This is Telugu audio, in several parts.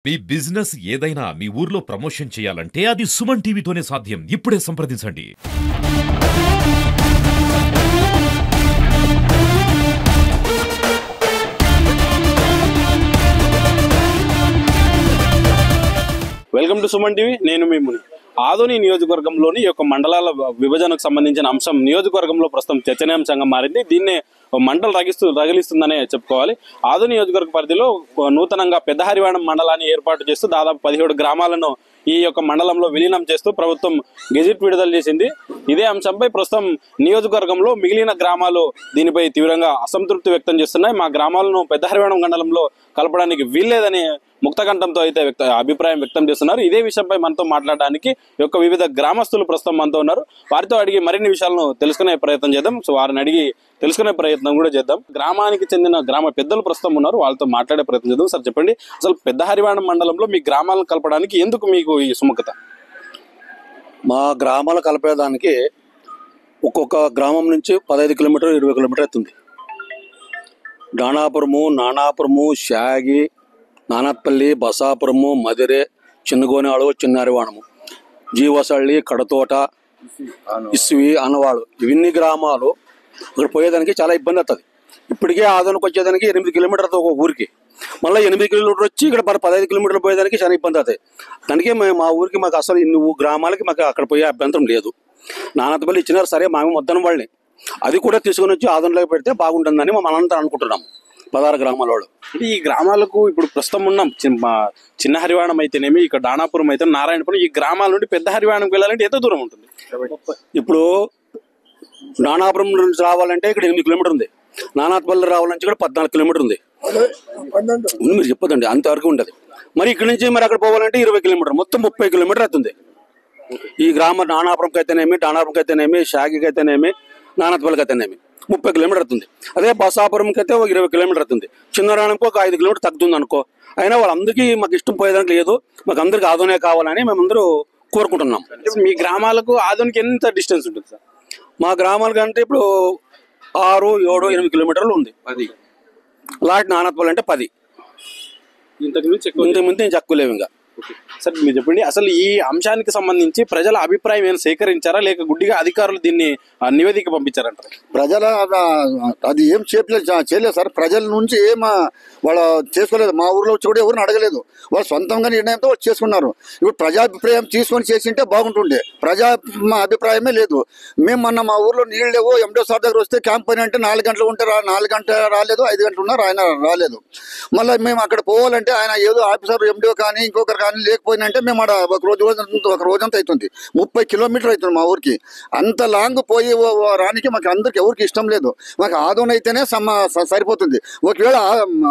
మీ బిజినెస్ ఏదైనా మీ ఊర్లో ప్రమోషన్ చేయాలంటే అది సుమన్ టీవీతోనే సాధ్యం. ఇప్పుడే సంప్రదించండి. Welcome to Suman TV. నేను మీ ముని. ఆదోని నియోజకవర్గంలోని యొక్క మండలాల విభజనకు సంబంధించిన అంశం నియోజకవర్గంలో ప్రస్తుతం చర్చనీయాంశంగా మారింది. దీన్నే మంటలు రగిలిస్తుందనే చెప్పుకోవాలి. ఆదోని నియోజకవర్గ పరిధిలో నూతనంగా పెద్ద హరివాణం మండలాన్ని ఏర్పాటు చేస్తూ దాదాపు 17 గ్రామాలను ఈ యొక్క మండలంలో విలీనం చేస్తూ ప్రభుత్వం గెజిట్ విడుదల చేసింది. ఇదే అంశంపై ప్రస్తుతం నియోజకవర్గంలో మిగిలిన గ్రామాలు దీనిపై తీవ్రంగా అసంతృప్తి వ్యక్తం చేస్తున్నాయి. మా గ్రామాలను పెద్ద హరివాణం మండలంలో కలపడానికి వీల్లేదని ముక్తకంఠంతో అయితే అభిప్రాయం వ్యక్తం చేస్తున్నారు. ఇదే విషయంపై మనతో మాట్లాడడానికి యొక్క వివిధ గ్రామస్తులు ప్రస్తుతం మనతో ఉన్నారు. వారితో అడిగి మరిన్ని విషయాలను తెలుసుకునే ప్రయత్నం చేద్దాం. సో వారిని అడిగి తెలుసుకునే ప్రయత్నం కూడా చేద్దాం. గ్రామానికి చెందిన గ్రామ పెద్దలు ప్రస్తుతం ఉన్నారు, వాళ్ళతో మాట్లాడే ప్రయత్నం చేద్దాం. సార్ చెప్పండి, అసలు పెద్ద హరివాణం మండలంలో మీ గ్రామాలను కలపడానికి ఎందుకు మీకు ఈ సుముఖత? మా గ్రామాలు కలిపేదానికి ఒక్కొక్క గ్రామం నుంచి 15 కిలోమీటర్ 20 కిలోమీటర్ అవుతుంది. డానాపురము, నానాపురము, శాగి, నానపల్లి, బసాపురము, మదిరే, చిన్నగోనాడు, చిన్న హరివాణము, జీవసళ్ళి, కడతోట, ఇస్వి, అనవాడు, ఇవన్నీ గ్రామాలు ఇక్కడ పోయేదానికి చాలా ఇబ్బంది అవుతుంది. ఇప్పటికే ఆదోనికి వచ్చేదానికి 8 కిలోమీటర్లు ఒక ఊరికి, మళ్ళీ 8 కిలోమీటర్లు వచ్చి ఇక్కడ 15 కిలోమీటర్లు పోయేదానికి చాలా ఇబ్బంది అవుతాయి. దానికి మా ఊరికి మాకు అసలు ఇన్ని గ్రామాలకి మాకు అక్కడ పోయే అభ్యంతరం లేదు. నానపల్లి ఇచ్చినారు, సరే మేము వద్దన వాళ్ళని అది కూడా తీసుకుని వచ్చి ఆదోనిలోకి పెడితే బాగుంటుందని మనంతా అనుకుంటున్నాం 16 గ్రామాల వాళ్ళు. అంటే ఈ గ్రామాలకు ఇప్పుడు ప్రస్తుతం ఉన్నాం చిన్న హరివాణం అయితేనేమి, ఇక్కడ డానాపురం అయితే నారాయణపురం, ఈ గ్రామాల నుండి పెద్ద హరివాణంకి వెళ్ళాలంటే ఎంత దూరం ఉంటుంది? ఇప్పుడు నానాపురం నుంచి రావాలంటే ఇక్కడ 8 కిలోమీటర్ ఉంది, నానాపల్లి రావాలంటే ఇక్కడ 14 కిలోమీటర్ ఉంది. మీరు చెప్పదండి, అంతవరకు ఉంటుంది. మరి ఇక్కడ నుంచి మరి అక్కడ పోవాలంటే 20 కిలోమీటర్, మొత్తం 30 కిలోమీటర్ అవుతుంది. ఈ గ్రామ నానాపురంకి అయితేనేమి, డానాపురంకి అయితేనేమి, షాగికి అయితేనేమి, నానాపల్లికి అయితేనేమి 30 కిలోమీటర్ అవుతుంది. అదే బసాపురంకి అయితే 20 కిలోమీటర్ అవుతుంది. చిన్నరానికి ఒక 5 కిలోమీటర్ తగ్గుతుంది అనుకో. అయినా వాళ్ళందరికీ మాకు ఇష్టం పోయేదానికి లేదు, మాకు అందరికి ఆదోనే కావాలని మేమందరూ కోరుకుంటున్నాం. మీ గ్రామాలకు ఆదోనికి ఎంత డిస్టెన్స్ ఉంటుంది సార్? మా గ్రామాలకి అంటే ఇప్పుడు 6, 7, 8 కిలోమీటర్లు ఉంది. 10 లాట్ నానపల్లి అంటే 10. ఇంతకుమించి ఎక్కువ లేవు ఇంకా. సార్ మీరు చెప్పండి, అసలు ఈ అంశానికి సంబంధించి ప్రజల అభిప్రాయం ఏమైనా సేకరించారా, లేక గుడ్డిగా అధికారులు దీన్ని నివేదిక పంపించారంటారు? ప్రజల అది ఏం చేయలేదు సార్. ప్రజల నుంచి ఏం వాళ్ళు చేసుకోలేదు. మా ఊర్లో వచ్చి కూడా ఎవరిని అడగలేదు. వాళ్ళు సొంతంగా నిర్ణయంతో వాళ్ళు చేసుకున్నారు. ఇప్పుడు ప్రజాభిప్రాయం తీసుకొని చేసింటే బాగుంటుండే. మా అభిప్రాయమే లేదు. మేము మొన్న మా ఊర్లో నీళ్ళు లేవు, ఎండో సార్ దగ్గర వస్తే క్యాంప్ పని అంటే 4 గంటలు ఉంటే 4 గంటలు రాలేదు, 5 గంటలు ఉన్నారు, ఆయన రాలేదు. మళ్ళీ మేము అక్కడ పోవాలంటే ఆయన ఏదో ఆఫీసర్ ఎండో కానీ ఇంకొకరు కానీ లేకపోయినంటే మేము అక్కడ ఒక రోజంతా అవుతుంది. 30 కిలోమీటర్ అవుతుంది మా ఊరికి. అంత లాంగ్ పోయి రానికి మాకు అందరికి ఎవరికి ఇష్టం లేదు. మాకు ఆదోని అయితేనే సరిపోతుంది. ఒకవేళ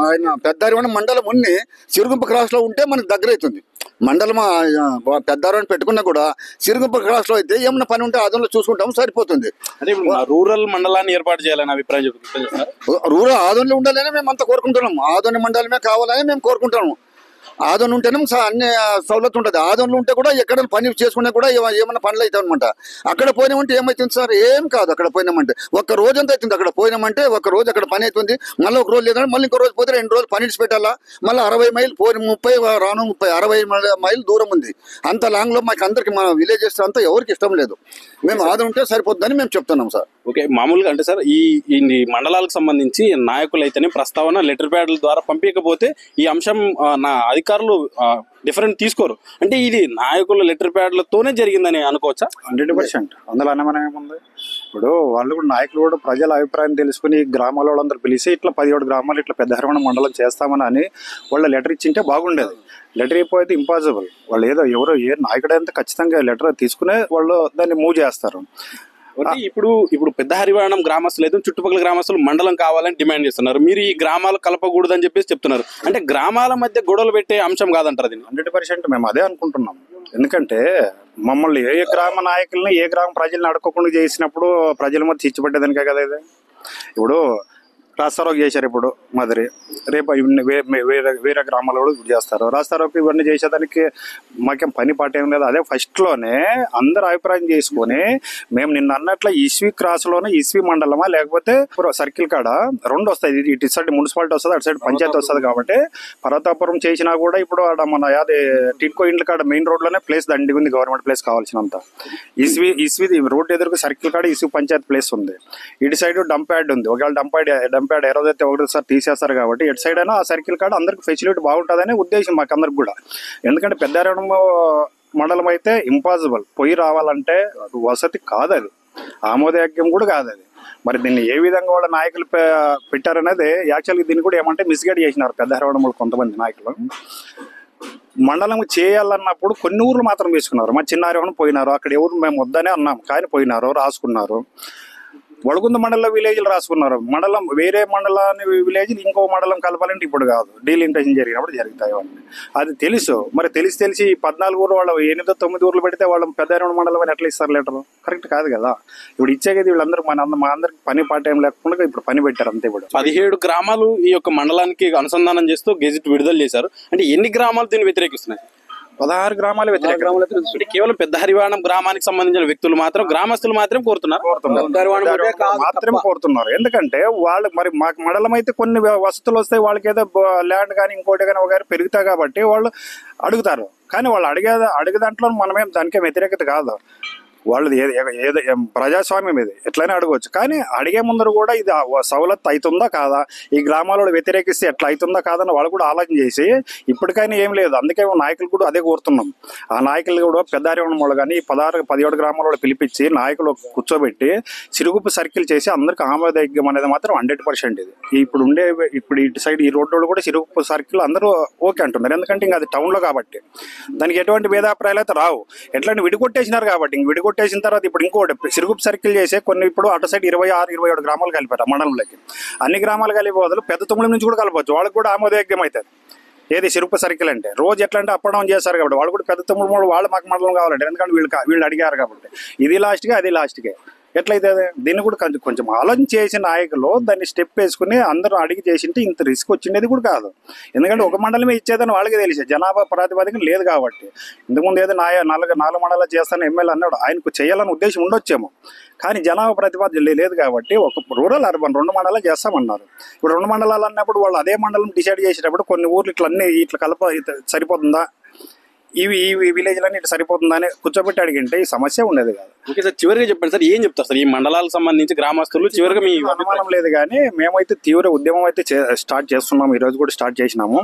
ఆయన పెద్ద హరివాణం మండలం ఉన్ని సిరుగుంప క్రాస్ లో ఉంటే మనకు దగ్గర అవుతుంది. మండలం పెద్ద హరివాణం పెట్టుకున్నా కూడా సిరుగుంప క్రాస్ లో అయితే ఏమన్నా పని ఉంటే ఆదోనిలో చూసుకుంటాం, సరిపోతుంది. అంటే రూరల్ మండలాన్ని ఏర్పాటు చేయాలని అభిప్రాయం చెప్తున్నారు. రూరల్ ఆదోనిలో ఉండాలని మేము అంతా కోరుకుంటున్నాం. ఆదోని మండలమే కావాలని మేము కోరుకుంటున్నాము. ఆదోని ఉంటేనే అన్ని సౌలభ్యం ఉంటుంది. ఆదోనిలో ఉంటే కూడా ఎక్కడ పని చేసుకునే కూడా ఏమైనా పనులు అవుతాయి అనమాట. అక్కడ పోయినామంటే ఏమవుతుంది సార్? ఏం కాదు. అక్కడ పోయినామంటే ఒక్క రోజు అంతా అవుతుంది. అక్కడ పోయినామంటే ఒక రోజు అక్కడ పని అవుతుంది, మళ్ళీ ఒక రోజు లేదంటే మళ్ళీ ఇంకో రోజు పోతే 2 రోజులు పని పెట్టాలా. మళ్ళీ 60 మైలు పోయి 30 రాను 60 మైలు దూరం ఉంది. అంత లాంగ్ లో మాకు అందరికి మా విలేజెస్ అంతా ఎవరికి ఇష్టం లేదు. మేము ఆదోని ఉంటే సరిపోతుందని మేము చెప్తున్నాం సార్. ఓకే, మామూలుగా అంటే సార్ ఈ మండలాలకు సంబంధించి నాయకులు అయితేనే ప్రస్తావన లెటర్ ప్యాడ్ల ద్వారా పంపించకపోతే ఈ అంశం నా అధికారులు డిఫరెంట్ తీసుకోరు. అంటే ఇది నాయకుల లెటర్ ప్యాడ్లతోనే జరిగిందని అనుకోవచ్చా? 100%. అందులో అనుమానం ఏముంది? ఇప్పుడు వాళ్ళు కూడా నాయకులు కూడా ప్రజల అభిప్రాయం తెలుసుకుని గ్రామాల వాళ్ళందరూ పిలిచి ఇట్లా 17 గ్రామాలు ఇట్లా పెద్ద హరివాణం మండలం చేస్తామని వాళ్ళ లెటర్ ఇచ్చింటే బాగుండేది. లెటర్ అయిపోతే ఇంపాసిబుల్. వాళ్ళు ఎవరో ఏ నాయకుడంతా ఖచ్చితంగా లెటర్ తీసుకునే వాళ్ళు దాన్ని మూవ్ చేస్తారు. ఇప్పుడు పెద్ద హరివాణం గ్రామస్తులు అయితే చుట్టుపక్కల గ్రామస్తులు మండలం కావాలని డిమాండ్ చేస్తున్నారు. మీరు ఈ గ్రామాలు కలపకూడదు అని చెప్పేసి చెప్తున్నారు. అంటే గ్రామాల మధ్య గొడవలు పెట్టే అంశం కాదంటారు దీన్ని? 100% మేము అదే అనుకుంటున్నాం. ఎందుకంటే మమ్మల్ని ఏ గ్రామ నాయకుల్ని ఏ గ్రామ ప్రజల్ని అడగకుండా చేసినప్పుడు ప్రజల మధ్య చిచ్చుపట్టేదానికే కదా ఇది. ఇప్పుడు రాస్తారోకి చేశారు ఇప్పుడు మదిరి, రేపు వేరే గ్రామాల్లో కూడా ఇప్పుడు చేస్తారు రాస్తారోకి. ఇవన్నీ చేసేదానికి మాకేం పని పాట ఏం లేదు. అదే ఫస్ట్లోనే అందరు అభిప్రాయం చేసుకొని మేము నిన్న అన్నట్లు ఇస్వి క్రాస్లోనే ఇస్వి మండలమా లేకపోతే సర్కిల్ కాడ రెండు వస్తాయి, ఇటు సైడ్ మున్సిపాలిటీ వస్తుంది, అటు సైడ్ పంచాయతీ వస్తుంది. కాబట్టి పర్వతాపురం చేసినా కూడా ఇప్పుడు ఆడ మన అదే టిడ్కో ఇండ్ల కాడ మెయిన్ రోడ్లోనే ప్లేస్ దండిగా ఉంది, గవర్నమెంట్ ప్లేస్ కావాల్సినంత. ఇస్వి రోడ్ ఎదురుకు సర్కిల్ కాడ ఇస్వి పంచాయతీ ప్లేస్ ఉంది, ఇటు సైడ్ డంప్ యార్డ్ ఉంది. ఒకవేళ డంప్ యార్డ్ ఏ రోజైతే ఒకటిసారి తీసేస్తారు కాబట్టి ఎటు సైడ్ అయినా ఆ సర్కిల్ కాడ అందరికి ఫెసిలిటీ బాగుంటుందనే ఉద్దేశం మాకు అందరికి కూడా. ఎందుకంటే పెద్దారెడ్డి మండలం అయితే ఇంపాసిబుల్, పోయి రావాలంటే వసతి కాదు, అది ఆమోదయోగ్యం కూడా కాదు అది. మరి దీన్ని ఏ విధంగా వాళ్ళ నాయకులు పెట్టారనేది యాక్చువల్గా దీన్ని కూడా ఏమంటే మిస్గైడ్ చేసినారు పెద్దారెడ్డి కొంతమంది నాయకులు. మండలం చేయాలన్నప్పుడు కొన్ని ఊర్లు మాత్రం తీసుకున్నారు. మా చిన్నారెవరు పోయినారు, అక్కడ ఎవరు మేము వద్దనే అన్నాం కానీ పోయినారు, రాసుకున్నారు. వడగుంద మండలంలో విలేజ్లు రాసుకున్నారు. మండలం వేరే మండలాన్ని విలేజ్లు ఇంకో మండలం కలపాలంటే ఇప్పుడు కాదు, డీలిమిటేషన్ జరిగినప్పుడు జరుగుతాయి అవన్నీ. అది తెలుసు. మరి తెలిసి 14 ఊర్లు వాళ్ళు 8-9 ఊర్లు పెడితే వాళ్ళు పెద్ద మండలం అని ఎట్లా ఇస్తారు లెటరు? కరెక్ట్ కాదు కదా. ఇప్పుడు ఇచ్చేది వీళ్ళందరూ మా అందరికి పని పాట ఏం లేకుండా ఇప్పుడు పని పెట్టారు అంతే. ఇప్పుడు 17 గ్రామాలు ఈ యొక్క మండలానికి అనుసంధానం చేస్తూ గెజిట్ విడుదల చేశారు. అంటే ఎన్ని గ్రామాలు దీన్ని వ్యతిరేకిస్తున్నాయి? 16 గ్రామాలు వ్యతిరేక. కేవలం పెద్ద హరివాణం గ్రామానికి సంబంధించిన వ్యక్తులు మాత్రం, గ్రామస్తులు మాత్రం మాత్రమే కోరుతున్నారు. ఎందుకంటే వాళ్ళు మరి మాకు మండలం అయితే కొన్ని వసతులు వస్తాయి, వాళ్ళకి ఏదో ల్యాండ్ కానీ ఇంకోటి కానీ ఒకటి పెరుగుతాయి కాబట్టి వాళ్ళు అడుగుతారు. కానీ వాళ్ళు అడిగే దాంట్లో మనమేం దానికే వ్యతిరేకత కాదు. వాళ్ళది ఏదో ప్రజాస్వామ్యం ఇది, ఎట్లయినా అడగవచ్చు. కానీ అడిగే ముందర కూడా ఇది సవలత్ అవుతుందా కాదా, ఈ గ్రామాలలో వ్యతిరేకిస్తే ఎట్లా అవుతుందా కాదని వాళ్ళు కూడా ఆలోచన చేసి ఇప్పటికైనా ఏం లేదు. అందుకే నాయకులు కూడా అదే కోరుతున్నాం. ఆ నాయకులు కూడా పెద్దారెవడం వాళ్ళు కానీ 17 గ్రామాలలో పిలిపించి నాయకులు కూర్చోబెట్టి సిరుగుప్పు సర్కిల్ చేసి అందరికి ఆమోదయోగ్యం అనేది మాత్రం 100% ఇది. ఇప్పుడు ఇటు సైడ్ ఈ రోడ్డు కూడా సిరుగుప్పు సర్కిల్ అందరూ ఓకే అంటున్నారు. ఎందుకంటే ఇంకా అది టౌన్లో కాబట్టి దానికి ఎటువంటి భేదాభిప్రాయాలు అయితే రావు. ఎట్లా విడిగొట్టేసినారు కాబట్టి ఇంక విడిగొట్టేసిన తర్వాత ఇప్పుడు ఇంకోటి సిరుగుప్పు సర్కిల్ చేసే కొన్ని ఇప్పుడు అటు సైడ్ 26-27 గ్రామాలు కలిపారు మండలంలోకి. అన్ని గ్రామాలు కలిపి బదులు పెద్ద తుమ్మల నుంచి కూడా కలపచ్చు, వాళ్ళకి కూడా ఆమోదయోగ్యం అవుతుంది. ఏది సిరుగుప్పు సర్కిల్ అంటే రోజు ఎట్లా అంటే అప్ డౌన్ చేస్తారు కాబట్టి వాళ్ళు కూడా పెద్ద తుమ్మల వాళ్ళు మాకు మండలం కావాలంటే, ఎందుకంటే వీళ్ళు అడిగారు కాబట్టి. ఇది లాస్ట్గా అది లాస్ట్కే ఎట్లయితే దీన్ని కూడా కొంచెం ఆలోచన చేసిన నాయకులు దాన్ని స్టెప్ వేసుకుని అందరూ అడిగి చేసింటే ఇంత రిస్క్ వచ్చిండేది కూడా కాదు. ఎందుకంటే ఒక మండలమే ఇచ్చేదని వాళ్ళకి తెలిసే, జనాభా ప్రాతిపదికన లేదు కాబట్టి. ఇంతకుముందు ఏదో 4 మండలాలు చేస్తాను ఎమ్మెల్యే అన్నాడు, ఆయనకు చేయాలని ఉద్దేశం ఉండొచ్చేమో, కానీ జనాభా ప్రతిపాదన లేదు కాబట్టి ఒక రూరల్ అర్బన్ 2 మండలాలు చేస్తామన్నారు. ఇప్పుడు 2 మండలాలు అన్నప్పుడు వాళ్ళు అదే మండలం డిసైడ్ చేసేటప్పుడు కొన్ని ఊర్లు ఇట్లా కలప సరిపోతుందా, ఈ విలేజ్లన్నీ ఇట్లా సరిపోతుందా అని కూర్చోబెట్టి అడిగింటే ఈ సమస్య ఉండేది కాదు. ఓకే సార్, చివరిగా చెప్పండి సార్, ఏం చెప్తారు సార్ ఈ మండలాలకు సంబంధించి గ్రామస్తులు? చివరిగా మీ అనుమానం లేదు కానీ మేమైతే తీవ్ర ఉద్యమం అయితే స్టార్ట్ చేస్తున్నాము. ఈరోజు కూడా స్టార్ట్ చేసినాము.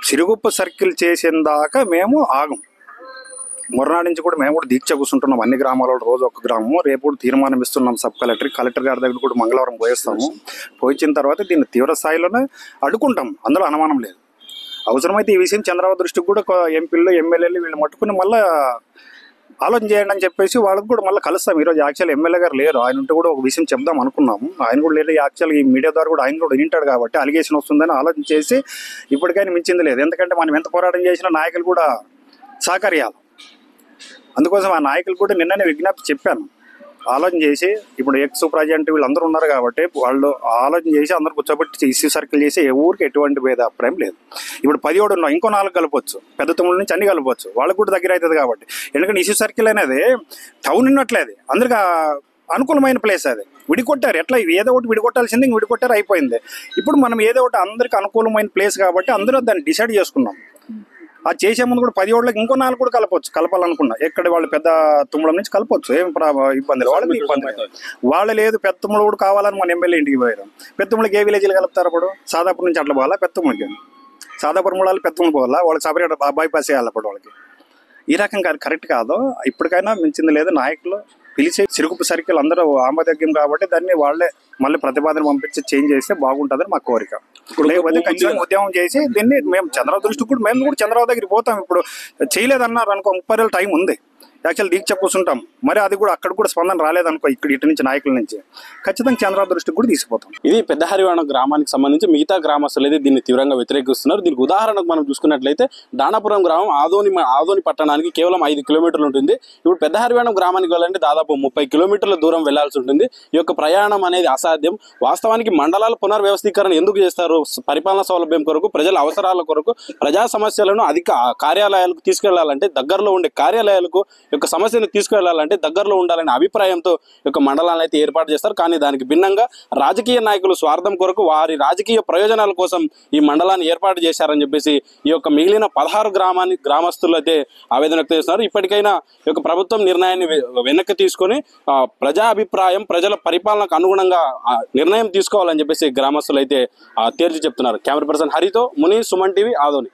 సిరుగుప్పు సర్కిల్ చేసిన దాకా మేము ఆగం. మొరనాడు నుంచి కూడా మేము కూడా దీక్ష కూర్చుంటున్నాం. అన్ని గ్రామాలలో రోజు ఒక గ్రామం. రేపు కూడా తీర్మానం ఇస్తున్నాం సబ్ కలెక్టర్ గారి దగ్గర కూడా మంగళవారం పోయిస్తాము. పోయించిన తర్వాత దీన్ని తీవ్ర స్థాయిలోనే అడ్డుకుంటాం, అందులో అనుమానం లేదు. అవసరమైతే ఈ విషయం చంద్రబాబు దృష్టికి కూడా ఎంపీలు ఎమ్మెల్యేలు వీళ్ళు మట్టుకుని మళ్ళీ ఆలోచన చేయండి అని చెప్పేసి వాళ్ళకి కూడా మళ్ళీ కలుస్తాం. ఈరోజు యాక్చువల్ ఎమ్మెల్యే గారు లేరు, ఆయన ఉంటే కూడా ఒక విషయం చెప్దాం అనుకున్నాము. ఆయన కూడా లేదు, యాక్చువల్ ఈ మీడియా ద్వారా కూడా ఆయన కూడా వింటాడు కాబట్టి అలిగేషన్ వస్తుందని ఆలోచన చేసి ఇప్పటికైనా మించింది లేదు. ఎందుకంటే మనం ఎంత పోరాటం చేసినా నాయకులు కూడా సహకరియాలి. అందుకోసం ఆ నాయకులు కూడా నిన్ననే విజ్ఞప్తి చెప్పాను, ఆలోచన చేసి ఇప్పుడు ఎక్స్ ప్రజెంట్ వీళ్ళందరూ ఉన్నారు కాబట్టి వాళ్ళు ఆలోచన చేసి అందరూ కూర్చోబెట్టి ఇష్యూ సర్కిల్ చేసి ఏ ఊరికి ఎటువంటి భేదాభిప్రాయం లేదు. ఇప్పుడు 17 ఉన్నాం, ఇంకో 4 కలపవచ్చు, పెద్ద తుమ్మల నుంచి అన్ని కలపవచ్చు, వాళ్ళకు కూడా దగ్గర అవుతుంది కాబట్టి. ఎందుకంటే ఇష్యూ సర్కిల్ అనేది టౌన్ ఉన్నట్లేదు, అందరికి అనుకూలమైన ప్లేస్. అది విడికొట్టారు, ఎట్లా ఏదో ఒకటి విడికొట్టాల్సింది ఇంక విడికొట్టారు అయిపోయింది. ఇప్పుడు మనం ఏదో ఒకటి అందరికి అనుకూలమైన ప్లేస్ కాబట్టి అందరూ దాన్ని డిసైడ్ చేసుకున్నాం. అది చేసే ముందు కూడా 17 ఇంకో 4 కూడా కలపాలనుకున్నా. ఎక్కడ వాళ్ళు పెద్ద తుమ్మడం నుంచి కలపవచ్చు, ఏం ఇబ్బంది వాళ్ళకి ఇబ్బంది. వాళ్ళు లేదు పెద్ద తుమ్మడు కూడా కావాలని మన ఎమ్మెల్యే ఇంటికి పోయారు. పెద్ద తుమ్మడికి ఏ విలేజ్లు కలుపుతారు? అప్పుడు సాదాపురం నుంచి అట్లా పోవాలా, పెద్ద తుమ్మడికి సాదాపురం మూడాలు పెద్ద తుమ్మడి పోవాలా, వాళ్ళకి సపరేట్ బైపాస్ చేయాలి. అప్పుడు వాళ్ళకి ఈ రకంగా కరెక్ట్ కాదు. ఇప్పటికైనా మించింది లేదు. నాయకులు పిలిచి సిరుగుప్పు సర్కిల్ అందరూ ఆమోదయోగ్యం కాబట్టి దాన్ని వాళ్ళే మళ్ళీ ప్రతిపాదన పంపించి చేంజ్ చేస్తే బాగుంటుందని మా కోరిక. లేకపోతే ఖచ్చితంగా ఉద్యమం చేసి దీన్ని మేము చంద్రబాబు దృష్టికి కూడా మేము కూడా చంద్రబాబు దగ్గరికి పోతాం. ఇప్పుడు చేయలేదన్నారు అనుకో, 30 రోజులు టైం ఉంది. యాక్చువల్ దీక్ష కూర్చుంటాం, మరి అది కూడా అక్కడ కూడా స్పందన రాలేదనుకో ఇటు నుంచి నాయకుల నుంచి, ఖచ్చితంగా చంద్రబాబు దృష్టికి కూడా తీసుకుపోతాం. ఇది పెద్ద హరివాణం గ్రామానికి సంబంధించి మిగతా గ్రామస్తులు అయితే దీన్ని తీవ్రంగా వ్యతిరేకిస్తున్నారు. దీనికి ఉదాహరణకు మనం చూసుకున్నట్లయితే డానాపురం గ్రామం ఆదోని పట్టణానికి కేవలం 5 కిలోమీటర్లు ఉంటుంది. ఇప్పుడు పెద్ద హరివాణం గ్రామానికి వెళ్ళాలంటే దాదాపు 30 కిలోమీటర్ల దూరం వెళ్లాల్సి ఉంటుంది. ఈ యొక్క ప్రయాణం అనేది అసాధ్యం. వాస్తవానికి మండలాల పునర్వ్యవస్థీకరణ ఎందుకు చేస్తారు? పరిపాలనా సౌలభ్యం కొరకు, ప్రజల అవసరాల కొరకు, ప్రజా సమస్యలను అధిక కార్యాలయాలకు తీసుకెళ్లాలంటే, దగ్గరలో ఉండే కార్యాలయాలకు యొక్క సమస్యను తీసుకెళ్లాలంటే దగ్గరలో ఉండాలనే అభిప్రాయంతో యొక్క మండలాలను అయితే ఏర్పాటు చేస్తారు. కానీ దానికి భిన్నంగా రాజకీయ నాయకులు స్వార్థం కొరకు, వారి రాజకీయ ప్రయోజనాల కోసం ఈ మండలాన్ని ఏర్పాటు చేశారని చెప్పేసి ఈ యొక్క మిగిలిన 16 గ్రామస్తులు అయితే ఆవేదన వ్యక్తం చేస్తున్నారు. ఇప్పటికైనా ఈ యొక్క ప్రభుత్వం నిర్ణయాన్ని వెనక్కి తీసుకొని ప్రజా అభిప్రాయం, ప్రజల పరిపాలనకు అనుగుణంగా నిర్ణయం తీసుకోవాలని చెప్పేసి గ్రామస్తులు అయితే తేల్చి చెప్తున్నారు. కెమెరా పర్సన్ హరితో ముని, సుమన్ టీవీ, ఆదోని.